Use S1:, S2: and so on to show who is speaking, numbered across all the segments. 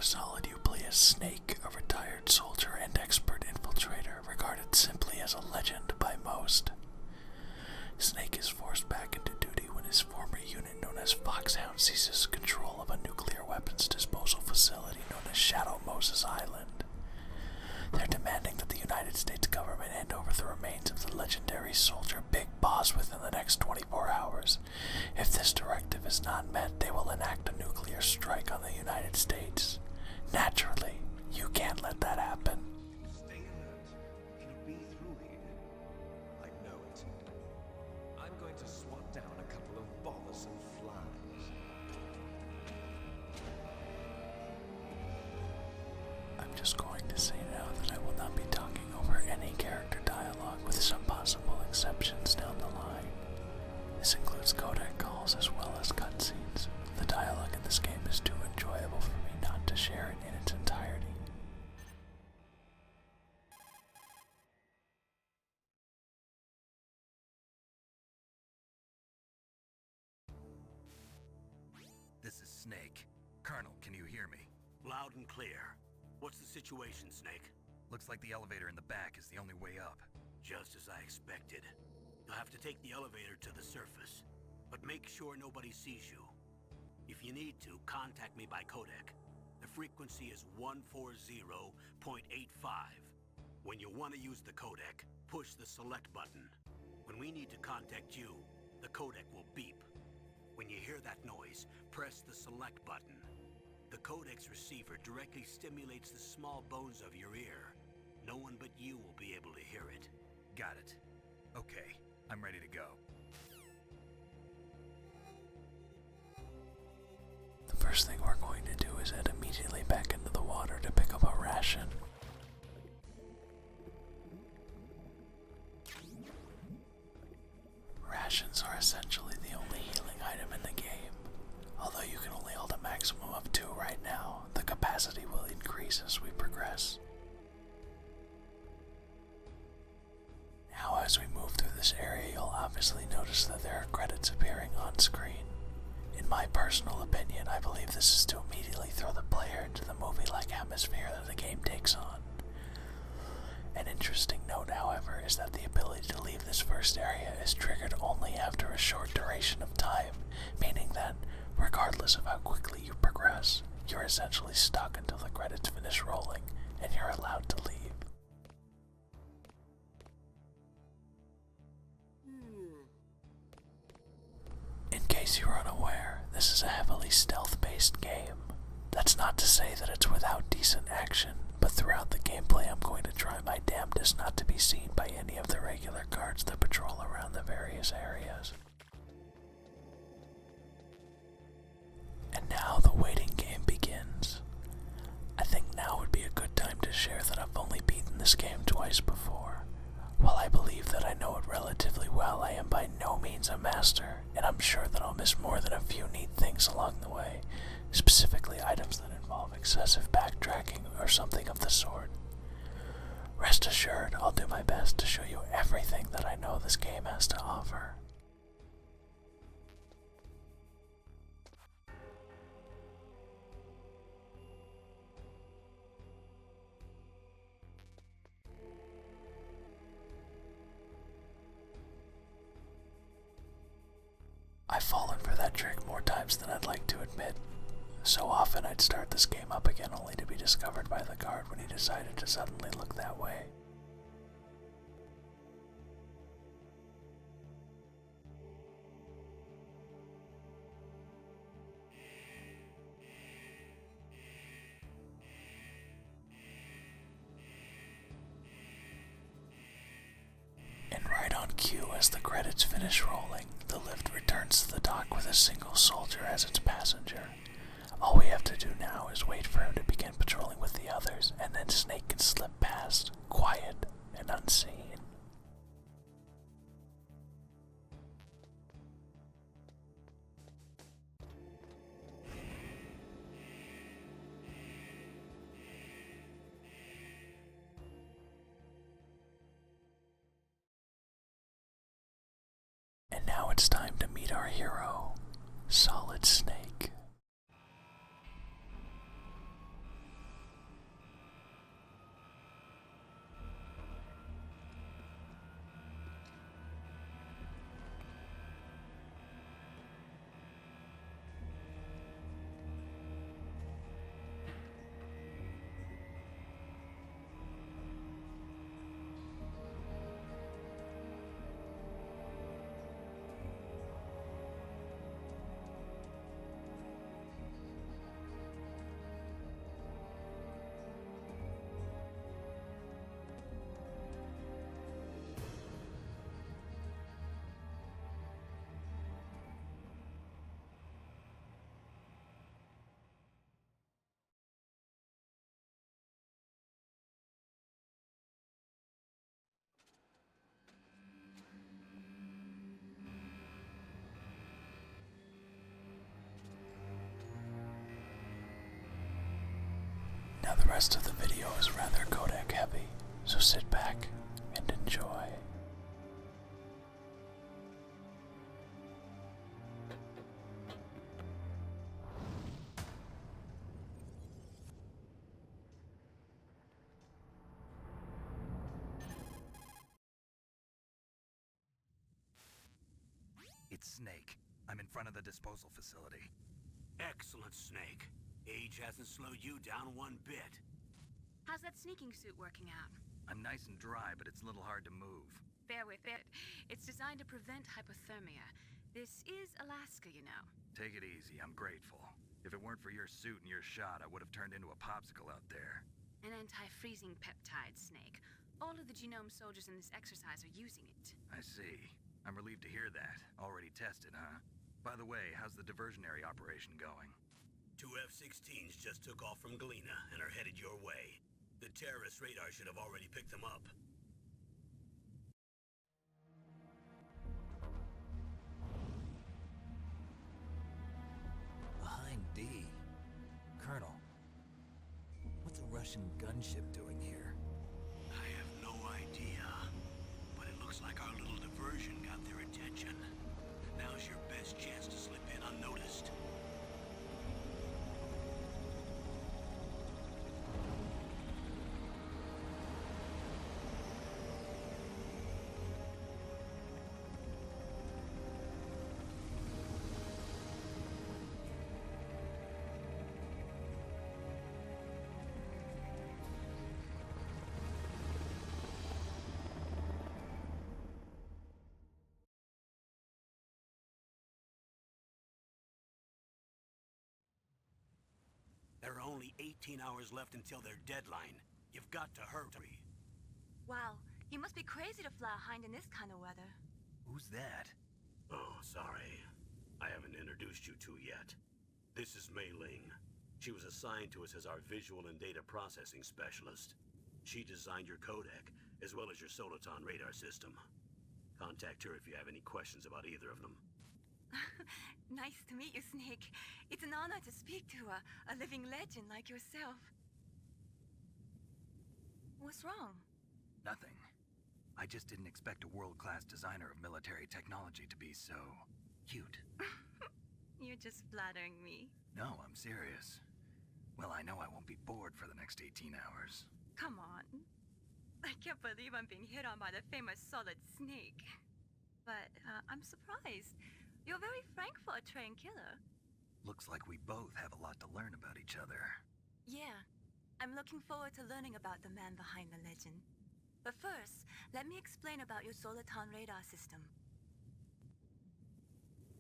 S1: Gear Solid, you play as Snake, a retired soldier and expert infiltrator, regarded simply as a legend by most. Snake is forced back into duty when his former unit known as Foxhound seizes control of a nuclear weapons disposal facility known as Shadow Moses Island. They're demanding that the United States government hand over the remains of the legendary soldier Big Boss within the next 24 hours. If this directive is not met, they will enact a nuclear strike on the United States. Naturally, you can't let that happen.
S2: Stay alert. It'll be through here. I know it. I'm going to swat down a couple of bothersome flies.
S1: I'm just going to say now that I will not be talking over any character dialogue, with some possible exceptions down the line. This includes codec calls as well as cutscenes. The dialogue in this game is too enjoyable for me not to share it in its entirety.
S3: This is Snake. Colonel, can you hear me?
S4: Loud and clear. What's the situation, Snake?
S3: Looks like the elevator in the back is the only way up.
S4: Just as I expected. You'll have to take the elevator to the surface, but make sure nobody sees you. If you need to, contact me by codec. The frequency is 140.85. When you want to use the codec, push the select button. When we need to contact you, the codec will beep. When you hear that noise, press the select button. The codec's receiver directly stimulates the small bones of your ear. No one but you will be able to hear it.
S3: Got it. Okay, I'm ready to go.
S1: The first thing we're going to do is head immediately back into the water to pick up a ration. Rations are essentially the only healing item in the game. Although you can only hold a maximum of 2 right now, the capacity will increase as we progress. Now as we move through this area, you'll obviously notice that there are credits appearing on screen. In my personal opinion, I believe this is to immediately throw the player into the movie-like atmosphere that the game takes on. An interesting note, however, is that the ability to leave this first area is triggered only after a short duration of time, meaning that, regardless of how quickly you progress, you're essentially stuck until the credits finish rolling, and you're allowed to leave. In case you were unaware, this is a heavily stealth-based game. That's not to say that it's without decent action, but throughout the gameplay I'm going to try my damnedest not to be seen by any of the regular guards that patrol around the various areas. And now the waiting game begins. I think now would be a good time to share that I've only beaten this game twice before. While I believe that I know it relatively well, I am by no means a master, and I'm sure that I'll miss more than a few neat things along the way, specifically items that involve excessive backtracking or something of the sort. Rest assured, I'll do my best to show you everything that I know this game has to offer. I've fallen for that trick more times than I'd like to admit. So often I'd start this game up again only to be discovered by the guard when he decided to suddenly look that way. And right on cue, as the credits finish rolling, the lift returns to the dock with a single soldier as its passenger. All we have to do now is wait for him to begin patrolling with the others, and then Snake can slip past, quiet and unseen. And now it's time to meet our hero, Solid Snake. Now the rest of the video is rather codec heavy, so sit back and enjoy.
S3: It's Snake. I'm in front of the disposal facility.
S4: Excellent, Snake. Age hasn't slowed you down one bit.
S5: How's that sneaking suit working out?
S3: I'm nice and dry, but it's a little hard to move.
S5: Bear with it. It's designed to prevent hypothermia. This is Alaska, you know.
S3: Take it easy, I'm grateful. If it weren't for your suit and your shot, I would have turned into a popsicle out there.
S5: An anti-freezing peptide, Snake. All of the genome soldiers in this exercise are using it.
S3: I see. I'm relieved to hear that. Already tested, huh? By the way, how's the diversionary operation going?
S4: 2 F-16s just took off from Galena and are headed your way. The terrorist radar should have already picked them up.
S6: Behind D. Colonel, what's a Russian gunship doing here?
S4: I have no idea, but it looks like our little diversion got their attention. Now's your best chance to slip in unnoticed. There are only 18 hours left until their deadline. You've got to hurry.
S7: Wow, you must be crazy to fly a hind in this kind of weather.
S3: Who's that?
S4: Oh, sorry. I haven't introduced you to yet. This is Mei Ling. She was assigned to us as our visual and data processing specialist. She designed your codec, as well as your Soliton radar system. Contact her if you have any questions about either of them.
S7: Nice to meet you, Snake. It's an honor to speak to a living legend like yourself. What's wrong?
S3: Nothing. I just didn't expect a world-class designer of military technology to be so cute.
S7: You're just flattering me.
S3: No, I'm serious. Well, I know I won't be bored for the next 18 hours.
S7: Come on. I can't believe I'm being hit on by the famous Solid Snake. But I'm surprised. You're very frank for a trained killer.
S3: Looks like we both have a lot to learn about each other.
S7: Yeah. I'm looking forward to learning about the man behind the legend. But first, let me explain about your Soliton radar system.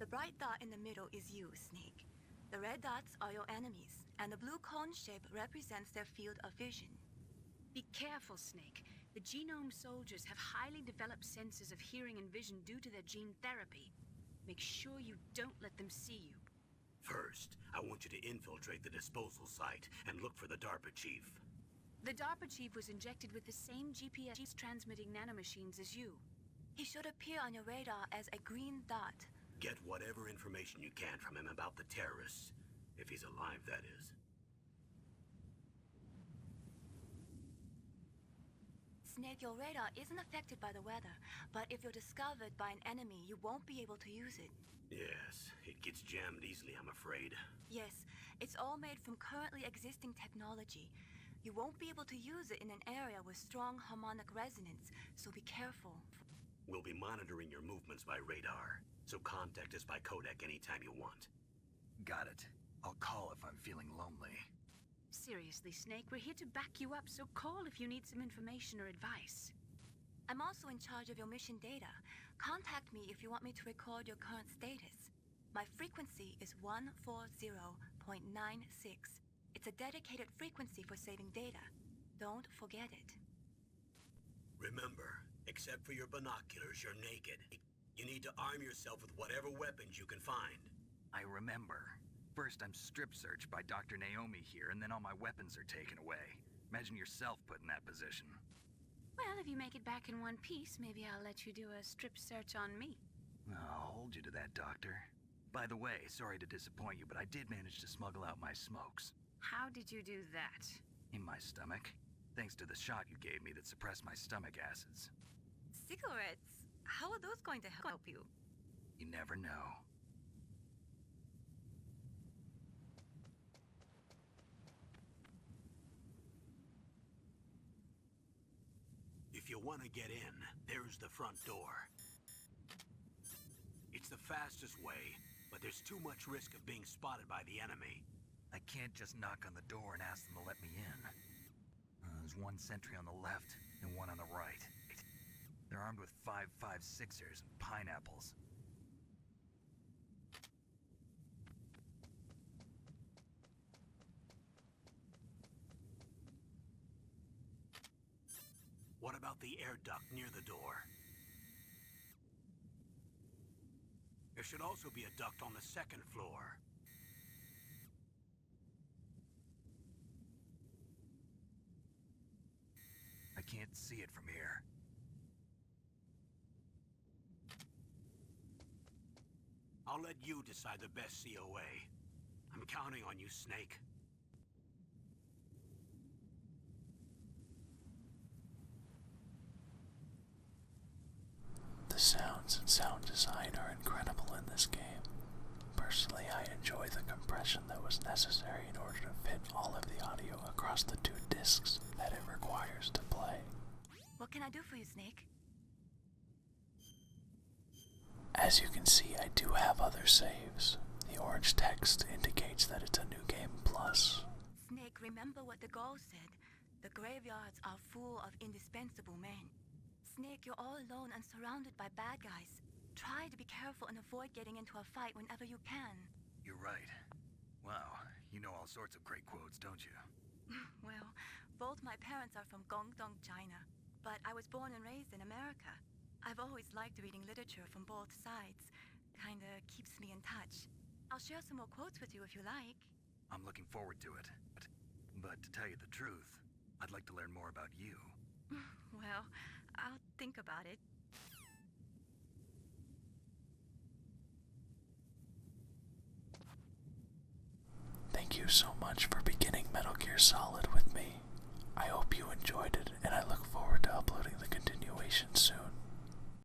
S7: The bright dot in the middle is you, Snake. The red dots are your enemies, and the blue cone shape represents their field of vision.
S5: Be careful, Snake. The genome soldiers have highly developed senses of hearing and vision due to their gene therapy. Make sure you don't let them see you.
S4: First, I want you to infiltrate the disposal site and look for the DARPA chief.
S5: The DARPA chief was injected with the same GPS transmitting nanomachines as you.
S7: He should appear on your radar as a green dot.
S4: Get whatever information you can from him about the terrorists. If he's alive, that is.
S7: Snake, your radar isn't affected by the weather, but if you're discovered by an enemy, you won't be able to use it.
S4: Yes, it gets jammed easily, I'm afraid.
S7: Yes, it's all made from currently existing technology. You won't be able to use it in an area with strong harmonic resonance, so be careful.
S4: We'll be monitoring your movements by radar, so contact us by codec anytime you want.
S3: Got it. I'll call if I'm feeling lonely.
S5: Seriously, Snake, we're here to back you up, so call if you need some information or advice.
S7: I'm also in charge of your mission data. Contact me if you want me to record your current status. My frequency is 140.96. It's a dedicated frequency for saving data. Don't forget it.
S4: Remember, except for your binoculars, you're naked. You need to arm yourself with whatever weapons you can find.
S3: I remember. First, I'm strip searched by Dr. Naomi here, and then all my weapons are taken away. Imagine yourself put in that position.
S5: Well, if you make it back in one piece, maybe I'll let you do a strip search on me.
S3: I'll hold you to that, Doctor. By the way, sorry to disappoint you, but I did manage to smuggle out my smokes.
S5: How did you do that?
S3: In my stomach, thanks to the shot you gave me that suppressed my stomach acids.
S7: Cigarettes? How are those going to help you?
S3: You never know.
S4: If you want to get in, there's the front door. It's the fastest way, but there's too much risk of being spotted by the enemy.
S3: I can't just knock on the door and ask them to let me in. There's one sentry on the left and one on the right. They're armed with 5.56ers and pineapples.
S4: What about the air duct near the door? There should also be a duct on the second floor.
S3: I can't see it from here.
S4: I'll let you decide the best COA. I'm counting on you, Snake.
S1: The sounds and sound design are incredible in this game. Personally, I enjoy the compression that was necessary in order to fit all of the audio across the 2 discs that it requires to play.
S7: What can I do for you, Snake?
S1: As you can see, I do have other saves. The orange text indicates that it's a new game plus.
S7: Snake, remember what the Gaul said. The graveyards are full of indispensable men. Snake, you're all alone and surrounded by bad guys. Try to be careful and avoid getting into a fight whenever you can.
S3: You're right. Wow, you know all sorts of great quotes, don't you?
S7: Well, both my parents are from Guangdong, China, but I was born and raised in America. I've always liked reading literature from both sides. Kinda keeps me in touch. I'll share some more quotes with you if you like.
S3: I'm looking forward to it. But to tell you the truth, I'd like to learn more about you.
S7: Well, I'll think about it.
S1: Thank you so much for beginning Metal Gear Solid with me. I hope you enjoyed it, and I look forward to uploading the continuation soon.